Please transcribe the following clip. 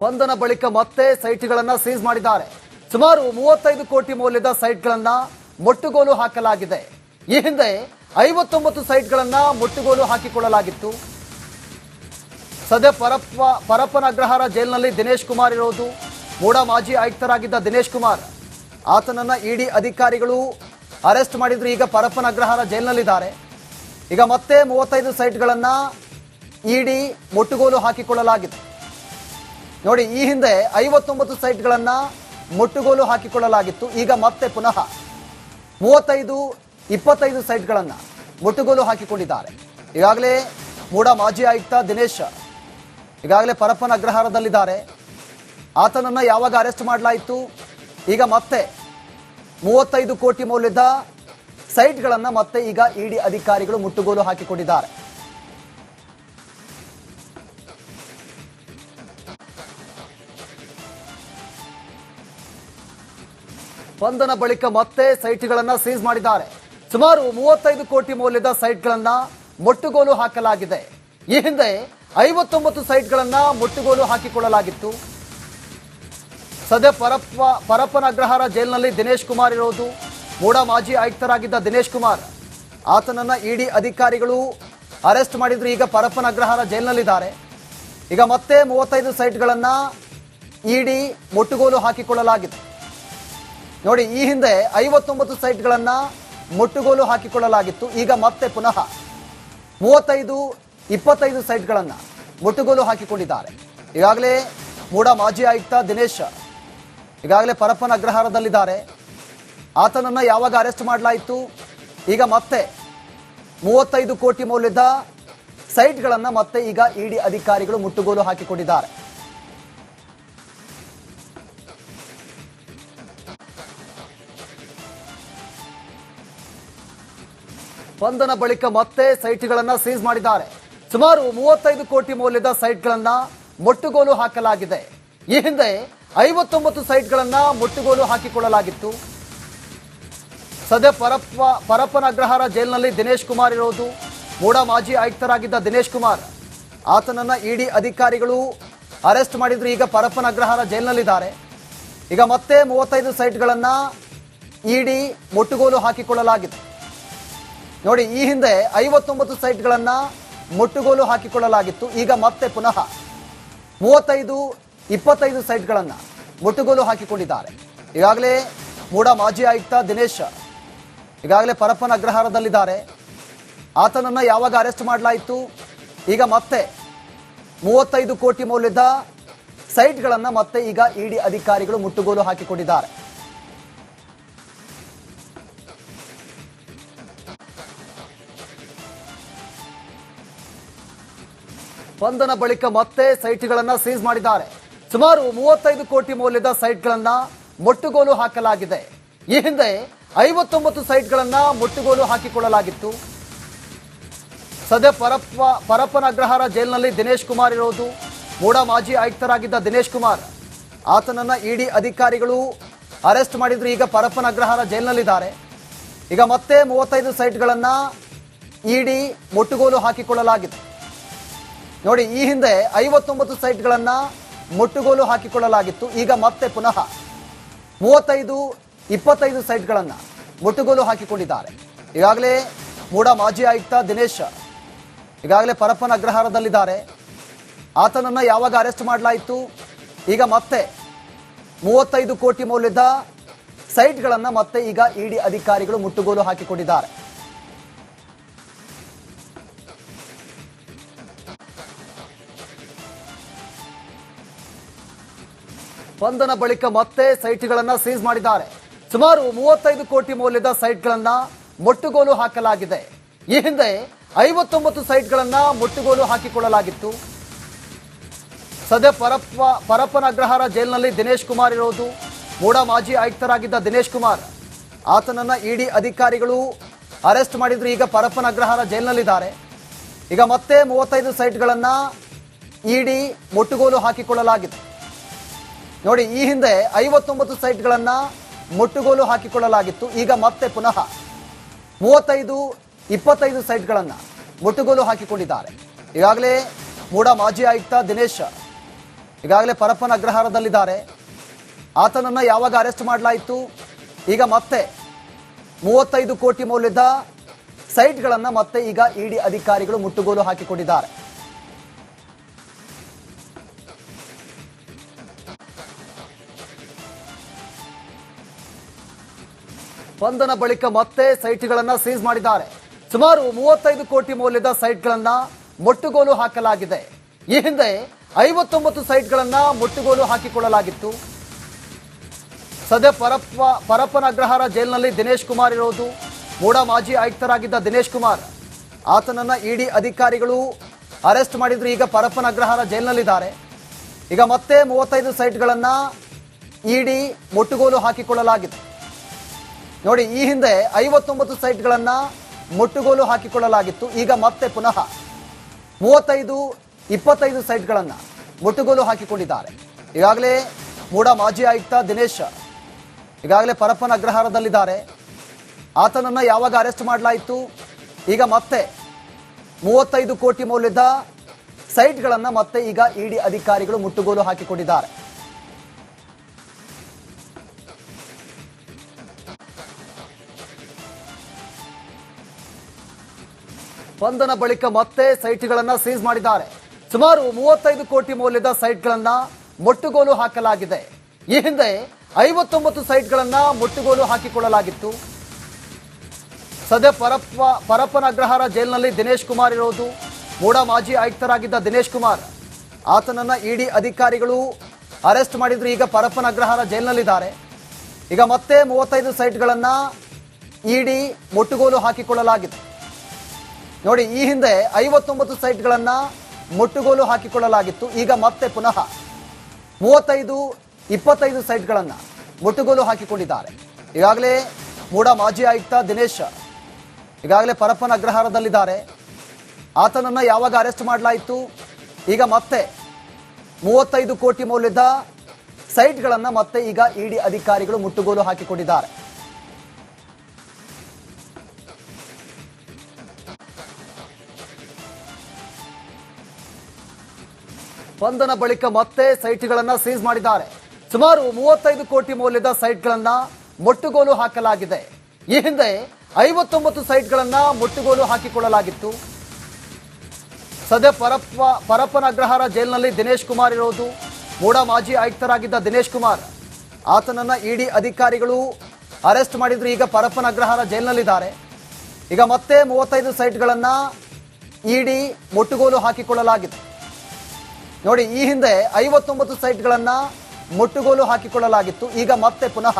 ಬಂಧನ ಬಳಿಕ ಮತ್ತೆ ಸೈಟ್ಗಳನ್ನು ಸೀಸ್ ಮಾಡಿದ್ದಾರೆ. ಸುಮಾರು 35 ಕೋಟಿ ಮೌಲ್ಯದ ಸೈಟ್ಗಳನ್ನು ಮುಟ್ಟುಗೋಲು ಹಾಕಲಾಗಿದೆ. ಈ ಹಿಂದೆ 59 ಸೈಟ್ಗಳನ್ನು ಮುಟ್ಟುಗೋಲು ಹಾಕಿಕೊಳ್ಳಲಾಗಿತ್ತು. ಸದ್ಯ ಪರಪ್ಪನ ಅಗ್ರಹಾರ ಜೈಲಿನಲ್ಲಿ ದಿನೇಶ್ ಕುಮಾರ್ ಇರೋದು. ಮೂಡಾ ಮಾಜಿ ಆಯುಕ್ತರಾಗಿದ್ದ ದಿನೇಶ್ ಕುಮಾರ್ ಆತನನ್ನ ಇಡಿ ಅಧಿಕಾರಿಗಳು ಅರೆಸ್ಟ್ ಮಾಡಿದ್ರು. ಈಗ ಪರಪ್ಪನ ಅಗ್ರಹಾರ ಜೈಲಿನಲ್ಲಿದ್ದಾರೆ. ಈಗ ಮತ್ತೆ 35 ಸೈಟ್ಗಳನ್ನು ಇಡಿ ಮುಟ್ಟುಗೋಲು ಹಾಕಿಕೊಳ್ಳಲಾಗಿದೆ. ನೋಡಿ, ಈ ಹಿಂದೆ 59 ಸೈಟ್ಗಳನ್ನು ಮುಟ್ಟುಗೋಲು ಹಾಕಿಕೊಳ್ಳಲಾಗಿತ್ತು. ಈಗ ಮತ್ತೆ ಪುನಃ 25 ಸೈಟ್ಗಳನ್ನು ಮುಟ್ಟುಗೋಲು ಹಾಕಿಕೊಂಡಿದ್ದಾರೆ. ಈಗಾಗಲೇ ಮೂಡಾ ಮಾಜಿ ಆಯುಕ್ತ ದಿನೇಶ್ ಈಗಾಗಲೇ ಪರಪ್ಪನ ಅಗ್ರಹಾರದಲ್ಲಿದ್ದಾರೆ. ಆತನನ್ನು ಯಾವಾಗ ಅರೆಸ್ಟ್ ಮಾಡಲಾಯಿತು? ಈಗ ಮತ್ತೆ 35 ಕೋಟಿ ಮೌಲ್ಯದ ಸೈಟ್ಗಳನ್ನು ಮತ್ತೆ ಈಗ ಇಡಿ ಅಧಿಕಾರಿಗಳು ಮುಟ್ಟುಗೋಲು ಹಾಕಿಕೊಂಡಿದ್ದಾರೆ. ಬಂಧನ ಬಳಿಕ ಮತ್ತೆ ಸೈಟ್ಗಳನ್ನು ಸೀಸ್ ಮಾಡಿದ್ದಾರೆ. ಸುಮಾರು 35 ಕೋಟಿ ಮೌಲ್ಯದ ಸೈಟ್ಗಳನ್ನು ಮುಟ್ಟುಗೋಲು ಹಾಕಲಾಗಿದೆ. ಈ ಹಿಂದೆ 59 ಸೈಟ್ಗಳನ್ನು ಮುಟ್ಟುಗೋಲು ಹಾಕಿಕೊಳ್ಳಲಾಗಿತ್ತು. ಸದ್ಯ ಪರಪ್ಪನ ಅಗ್ರಹಾರ ಜೈಲಿನಲ್ಲಿ ದಿನೇಶ್ ಕುಮಾರ್ ಇರೋದು. ಮೂಡಾ ಮಾಜಿ ಆಯುಕ್ತರಾಗಿದ್ದ ದಿನೇಶ್ ಕುಮಾರ್ ಆತನನ್ನ ಇಡಿ ಅಧಿಕಾರಿಗಳು ಅರೆಸ್ಟ್ ಮಾಡಿದ್ರು. ಈಗ ಪರಪ್ಪನ ಅಗ್ರಹಾರ ಜೈಲಿನಲ್ಲಿದ್ದಾರೆ. ಈಗ ಮತ್ತೆ 35 ಸೈಟ್ಗಳನ್ನು ಇಡಿ ಮುಟ್ಟುಗೋಲು ಹಾಕಿಕೊಳ್ಳಲಾಗಿದೆ. ನೋಡಿ, ಈ ಹಿಂದೆ 59 ಸೈಟ್ಗಳನ್ನು ಮುಟ್ಟುಗೋಲು ಹಾಕಿಕೊಳ್ಳಲಾಗಿತ್ತು. ಈಗ ಮತ್ತೆ ಪುನಃ 25 ಸೈಟ್ಗಳನ್ನು ಮುಟ್ಟುಗೋಲು ಹಾಕಿಕೊಂಡಿದ್ದಾರೆ. ಈಗಾಗಲೇ ಮೂಡಾ ಮಾಜಿ ಆಯುಕ್ತ ದಿನೇಶ್ ಈಗಾಗಲೇ ಪರಪ್ಪನ ಅಗ್ರಹಾರದಲ್ಲಿದ್ದಾರೆ. ಆತನನ್ನು ಯಾವಾಗ ಅರೆಸ್ಟ್ ಮಾಡಲಾಯಿತು? ಈಗ ಮತ್ತೆ 35 ಕೋಟಿ ಮೌಲ್ಯದ ಸೈಟ್ಗಳನ್ನು ಮತ್ತೆ ಈಗ ಇಡಿ ಅಧಿಕಾರಿಗಳು ಮುಟ್ಟುಗೋಲು ಹಾಕಿಕೊಂಡಿದ್ದಾರೆ. ಬಂಧನ ಬಳಿಕ ಮತ್ತೆ ಸೈಟ್ಗಳನ್ನು ಸೀಸ್ ಮಾಡಿದ್ದಾರೆ. ಸುಮಾರು 35 ಕೋಟಿ ಮೌಲ್ಯದ ಸೈಟ್ಗಳನ್ನು ಮುಟ್ಟುಗೋಲು ಹಾಕಲಾಗಿದೆ. ಈ ಹಿಂದೆ 59 ಸೈಟ್ಗಳನ್ನು ಮುಟ್ಟುಗೋಲು ಹಾಕಿಕೊಳ್ಳಲಾಗಿತ್ತು. ಸದ್ಯ ಪರಪ್ಪನ ಅಗ್ರಹಾರ ಜೈಲಿನಲ್ಲಿ ದಿನೇಶ್ ಕುಮಾರ್ ಇರೋದು. ಮೂಡಾ ಮಾಜಿ ಆಯುಕ್ತರಾಗಿದ್ದ ದಿನೇಶ್ ಕುಮಾರ್ ಆತನನ್ನ ಇಡಿ ಅಧಿಕಾರಿಗಳು ಅರೆಸ್ಟ್ ಮಾಡಿದ್ರು. ಈಗ ಪರಪ್ಪನ ಅಗ್ರಹಾರ ಜೈಲಿನಲ್ಲಿದ್ದಾರೆ. ಈಗ ಮತ್ತೆ 35 ಸೈಟ್ಗಳನ್ನು ಇಡಿ ಮುಟ್ಟುಗೋಲು ಹಾಕಿಕೊಳ್ಳಲಾಗಿದೆ. ನೋಡಿ, ಈ ಹಿಂದೆ 59 ಸೈಟ್ಗಳನ್ನು ಮುಟ್ಟುಗೋಲು ಹಾಕಿಕೊಳ್ಳಲಾಗಿತ್ತು. ಈಗ ಮತ್ತೆ ಪುನಃ 25 ಸೈಟ್ಗಳನ್ನು ಮುಟ್ಟುಗೋಲು ಹಾಕಿಕೊಂಡಿದ್ದಾರೆ. ಈಗಾಗಲೇ ಮೂಡಾ ಮಾಜಿ ಆಯುಕ್ತ ದಿನೇಶ್ ಈಗಾಗಲೇ ಪರಪ್ಪನ ಅಗ್ರಹಾರದಲ್ಲಿದ್ದಾರೆ. ಆತನನ್ನು ಯಾವಾಗ ಅರೆಸ್ಟ್ ಮಾಡಲಾಯಿತು? ಈಗ ಮತ್ತೆ 35 ಕೋಟಿ ಮೌಲ್ಯದ ಸೈಟ್ಗಳನ್ನು ಮತ್ತೆ ಈಗ ಇಡಿ ಅಧಿಕಾರಿಗಳು ಮುಟ್ಟುಗೋಲು ಹಾಕಿಕೊಂಡಿದ್ದಾರೆ. ಬಂಧನ ಬಳಿಕ ಮತ್ತೆ ಸೈಟ್ಗಳನ್ನು ಸೀಸ್ ಮಾಡಿದ್ದಾರೆ. ಸುಮಾರು 35 ಕೋಟಿ ಮೌಲ್ಯದ ಸೈಟ್ಗಳನ್ನು ಮುಟ್ಟುಗೋಲು ಹಾಕಲಾಗಿದೆ. ಈ ಹಿಂದೆ 59 ಸೈಟ್ಗಳನ್ನು ಮುಟ್ಟುಗೋಲು ಹಾಕಿಕೊಳ್ಳಲಾಗಿತ್ತು. ಸದ್ಯ ಪರಪ್ಪನ ಅಗ್ರಹಾರ ಜೈಲಿನಲ್ಲಿ ದಿನೇಶ್ ಕುಮಾರ್ ಇರೋದು. ಮೂಡಾ ಮಾಜಿ ಆಯುಕ್ತರಾಗಿದ್ದ ದಿನೇಶ್ ಕುಮಾರ್ ಆತನನ್ನ ಇಡಿ ಅಧಿಕಾರಿಗಳು ಅರೆಸ್ಟ್ ಮಾಡಿದ್ರು. ಈಗ ಪರಪ್ಪನ ಅಗ್ರಹಾರ ಜೈಲಿನಲ್ಲಿದ್ದಾರೆ. ಈಗ ಮತ್ತೆ 35 ಸೈಟ್ಗಳನ್ನು ಇಡಿ ಮುಟ್ಟುಗೋಲು ಹಾಕಿಕೊಳ್ಳಲಾಗಿದೆ. ನೋಡಿ, ಈ ಹಿಂದೆ 59 ಸೈಟ್ಗಳನ್ನು ಮುಟ್ಟುಗೋಲು ಹಾಕಿಕೊಳ್ಳಲಾಗಿತ್ತು. ಈಗ ಮತ್ತೆ ಪುನಃ 25 ಸೈಟ್ಗಳನ್ನು ಮುಟ್ಟುಗೋಲು ಹಾಕಿಕೊಂಡಿದ್ದಾರೆ. ಈಗಾಗಲೇ ಮೂಡಾ ಮಾಜಿ ಆಯುಕ್ತ ದಿನೇಶ್ ಈಗಾಗಲೇ ಪರಪ್ಪನ ಅಗ್ರಹಾರದಲ್ಲಿದ್ದಾರೆ. ಆತನನ್ನು ಯಾವಾಗ ಅರೆಸ್ಟ್ ಮಾಡಲಾಯಿತು? ಈಗ ಮತ್ತೆ 35 ಕೋಟಿ ಮೌಲ್ಯದ ಸೈಟ್ಗಳನ್ನು ಮತ್ತೆ ಈಗ ಇಡಿ ಅಧಿಕಾರಿಗಳು ಮುಟ್ಟುಗೋಲು ಹಾಕಿಕೊಂಡಿದ್ದಾರೆ. ಬಂಧನ ಬಳಿಕ ಮತ್ತೆ ಸೈಟ್ಗಳನ್ನು ಸೀಸ್ ಮಾಡಿದ್ದಾರೆ. ಸುಮಾರು 35 ಕೋಟಿ ಮೌಲ್ಯದ ಸೈಟ್ಗಳನ್ನು ಮುಟ್ಟುಗೋಲು ಹಾಕಲಾಗಿದೆ. ಈ ಹಿಂದೆ 59 ಸೈಟ್ಗಳನ್ನು ಮುಟ್ಟುಗೋಲು ಹಾಕಿಕೊಳ್ಳಲಾಗಿತ್ತು. ಸದ್ಯ ಪರಪ್ಪನ ಅಗ್ರಹಾರ ಜೈಲಿನಲ್ಲಿ ದಿನೇಶ್ ಕುಮಾರ್ ಇರೋದು. ಮೂಡಾ ಮಾಜಿ ಆಯುಕ್ತರಾಗಿದ್ದ ದಿನೇಶ್ ಕುಮಾರ್ ಆತನನ್ನ ಇಡಿ ಅಧಿಕಾರಿಗಳು ಅರೆಸ್ಟ್ ಮಾಡಿದ್ರು. ಈಗ ಪರಪ್ಪನ ಅಗ್ರಹಾರ ಜೈಲಿನಲ್ಲಿದ್ದಾರೆ. ಈಗ ಮತ್ತೆ 35 ಸೈಟ್ಗಳನ್ನು ಇಡಿ ಮುಟ್ಟುಗೋಲು ಹಾಕಿಕೊಳ್ಳಲಾಗಿದೆ. ನೋಡಿ, ಈ ಹಿಂದೆ 59 ಸೈಟ್ಗಳನ್ನು ಮುಟ್ಟುಗೋಲು ಹಾಕಿಕೊಳ್ಳಲಾಗಿತ್ತು. ಈಗ ಮತ್ತೆ ಪುನಃ 25 ಸೈಟ್ಗಳನ್ನು ಮುಟ್ಟುಗೋಲು ಹಾಕಿಕೊಂಡಿದ್ದಾರೆ. ಈಗಾಗಲೇ ಮೂಡಾ ಮಾಜಿ ಆಯುಕ್ತ ದಿನೇಶ್ ಈಗಾಗಲೇ ಪರಪ್ಪನ ಅಗ್ರಹಾರದಲ್ಲಿದ್ದಾರೆ. ಆತನನ್ನ ಯಾವಾಗ ಅರೆಸ್ಟ್ ಮಾಡಲಾಯಿತು, ಈಗ ಮತ್ತೆ 35 ಕೋಟಿ ಮೌಲ್ಯದ ಸೈಟ್ಗಳನ್ನ ಮತ್ತೆ ಈಗ ಇಡಿ ಅಧಿಕಾರಿಗಳು ಮುಟ್ಟುಗೋಲು ಹಾಕಿಕೊಂಡಿದ್ದಾರೆ. ಬಂಧನ ಬಳಿಕ ಮತ್ತೆ ಸೈಟ್ಗಳನ್ನ ಸೀಸ್ ಮಾಡಿದ್ದಾರೆ. ಸುಮಾರು 35 ಕೋಟಿ ಮೌಲ್ಯದ ಸೈಟ್ಗಳನ್ನ ಮುಟ್ಟುಗೋಲು ಹಾಕಲಾಗಿದೆ. ಈ ಹಿಂದೆ 59 ಸೈಟ್ಗಳನ್ನ ಮುಟ್ಟುಗೋಲು ಹಾಕಿಕೊಳ್ಳಲಾಗಿತ್ತು. ಸದ್ಯ ಪರಪ್ಪನ ಅಗ್ರಹಾರ ಜೈಲಿನಲ್ಲಿ ದಿನೇಶ್ ಕುಮಾರ್ ಇರೋದು. ಮೂಡಾ ಮಾಜಿ ಆಯುಕ್ತರಾಗಿದ್ದ ದಿನೇಶ್ ಕುಮಾರ್, ಆತನನ್ನ ಇಡಿ ಅಧಿಕಾರಿಗಳು ಅರೆಸ್ಟ್ ಮಾಡಿದ್ರು. ಈಗ ಪರಪ್ಪನ ಅಗ್ರಹಾರ ಜೈಲಿನಲ್ಲಿದ್ದಾರೆ. ಈಗ ಮತ್ತೆ 35 ಸೈಟ್ಗಳನ್ನ ಇಡಿ ಮುಟ್ಟುಗೋಲು ಹಾಕಿಕೊಳ್ಳಲಾಗಿದೆ. ನೋಡಿ, ಈ ಹಿಂದೆ 59 ಸೈಟ್ಗಳನ್ನ ಮುಟ್ಟುಗೋಲು ಹಾಕಿಕೊಳ್ಳಲಾಗಿತ್ತು. ಈಗ ಮತ್ತೆ ಪುನಃ 25 ಸೈಟ್ಗಳನ್ನ ಮುಟ್ಟುಗೋಲು ಹಾಕಿಕೊಂಡಿದ್ದಾರೆ. ಈಗಾಗಲೇ ಮೂಡಾ ಮಾಜಿ ಆಯುಕ್ತ ದಿನೇಶ್ ಈಗಾಗಲೇ ಪರಪ್ಪನ ಅಗ್ರಹಾರದಲ್ಲಿದ್ದಾರೆ. ಆತನನ್ನ ಯಾವಾಗ ಅರೆಸ್ಟ್ ಮಾಡಲಾಯಿತು, ಈಗ ಮತ್ತೆ 35 ಕೋಟಿ ಮೌಲ್ಯದ ಸೈಟ್ಗಳನ್ನ ಮತ್ತೆ ಈಗ ಇಡಿ ಅಧಿಕಾರಿಗಳು ಮುಟ್ಟುಗೋಲು ಹಾಕಿಕೊಂಡಿದ್ದಾರೆ. ಬಂಧನ ಬಳಿಕ ಮತ್ತೆ ಸೈಟ್ಗಳನ್ನ ಸೀಸ್ ಮಾಡಿದ್ದಾರೆ. ಸುಮಾರು 35 ಕೋಟಿ ಮೌಲ್ಯದ ಸೈಟ್ಗಳನ್ನ ಮುಟ್ಟುಗೋಲು ಹಾಕಲಾಗಿದೆ. ಈ ಹಿಂದೆ 59 ಸೈಟ್ಗಳನ್ನ ಮುಟ್ಟುಗೋಲು ಹಾಕಿಕೊಳ್ಳಲಾಗಿತ್ತು. ಸದ್ಯ ಪರಪ್ಪನ ಅಗ್ರಹಾರ ಜೈಲಿನಲ್ಲಿ ದಿನೇಶ್ ಕುಮಾರ್ ಇರೋದು. ಮೂಡಾ ಮಾಜಿ ಆಯುಕ್ತರಾಗಿದ್ದ ದಿನೇಶ್ ಕುಮಾರ್, ಆತನನ್ನ ಇಡಿ ಅಧಿಕಾರಿಗಳು ಅರೆಸ್ಟ್ ಮಾಡಿದ್ರು. ಈಗ ಪರಪ್ಪನ ಅಗ್ರಹಾರ ಜೈಲಿನಲ್ಲಿದ್ದಾರೆ. ಈಗ ಮತ್ತೆ 35 ಸೈಟ್ಗಳನ್ನ ಇಡಿ ಮುಟ್ಟುಗೋಲು ಹಾಕಿಕೊಳ್ಳಲಾಗಿದೆ. ನೋಡಿ, ಈ ಹಿಂದೆ 59 ಸೈಟ್ಗಳನ್ನ ಮುಟ್ಟುಗೋಲು ಹಾಕಿಕೊಳ್ಳಲಾಗಿತ್ತು. ಈಗ ಮತ್ತೆ ಪುನಃ 25 ಸೈಟ್ಗಳನ್ನ ಮುಟ್ಟುಗೋಲು ಹಾಕಿಕೊಂಡಿದ್ದಾರೆ. ಈಗಾಗಲೇ ಮೂಡಾ ಮಾಜಿ ಆಯುಕ್ತ ದಿನೇಶ್ ಈಗಾಗಲೇ ಪರಪ್ಪನ ಅಗ್ರಹಾರದಲ್ಲಿದ್ದಾರೆ. ಆತನನ್ನ ಯಾವಾಗ ಅರೆಸ್ಟ್ ಮಾಡಲಾಯಿತು, ಈಗ ಮತ್ತೆ 35 ಕೋಟಿ ಮೌಲ್ಯದ ಸೈಟ್ಗಳನ್ನ ಮತ್ತೆ ಈಗ ಇಡಿ ಅಧಿಕಾರಿಗಳು ಮುಟ್ಟುಗೋಲು ಹಾಕಿಕೊಂಡಿದ್ದಾರೆ. ಬಂಧನ ಬಳಿಕ ಮತ್ತೆ ಸೈಟ್ಗಳನ್ನ ಸೀಸ್ ಮಾಡಿದ್ದಾರೆ. ಸುಮಾರು 35 ಕೋಟಿ ಮೌಲ್ಯದ ಸೈಟ್ಗಳನ್ನ ಮುಟ್ಟುಗೋಲು ಹಾಕಲಾಗಿದೆ. ಈ ಹಿಂದೆ 59 ಸೈಟ್ಗಳನ್ನ ಮುಟ್ಟುಗೋಲು ಹಾಕಿಕೊಳ್ಳಲಾಗಿತ್ತು. ಸದ್ಯ ಪರಪ್ಪನ ಅಗ್ರಹಾರ ಜೈಲಿನಲ್ಲಿ ದಿನೇಶ್ ಕುಮಾರ್ ಇರೋದು. ಮೂಡಾ ಮಾಜಿ ಆಯುಕ್ತರಾಗಿದ್ದ ದಿನೇಶ್ ಕುಮಾರ್, ಆತನನ್ನ ಇಡಿ ಅಧಿಕಾರಿಗಳು ಅರೆಸ್ಟ್ ಮಾಡಿದ್ರು. ಈಗ ಪರಪ್ಪನ ಅಗ್ರಹಾರ ಜೈಲಿನಲ್ಲಿದ್ದಾರೆ. ಈಗ ಮತ್ತೆ 35 ಸೈಟ್ಗಳನ್ನ ಇಡಿ ಮುಟ್ಟುಗೋಲು ಹಾಕಿಕೊಳ್ಳಲಾಗಿದೆ. ನೋಡಿ, ಈ ಹಿಂದೆ 59 ಸೈಟ್ಗಳನ್ನ ಮುಟ್ಟುಗೋಲು ಹಾಕಿಕೊಳ್ಳಲಾಗಿತ್ತು. ಈಗ ಮತ್ತೆ ಪುನಃ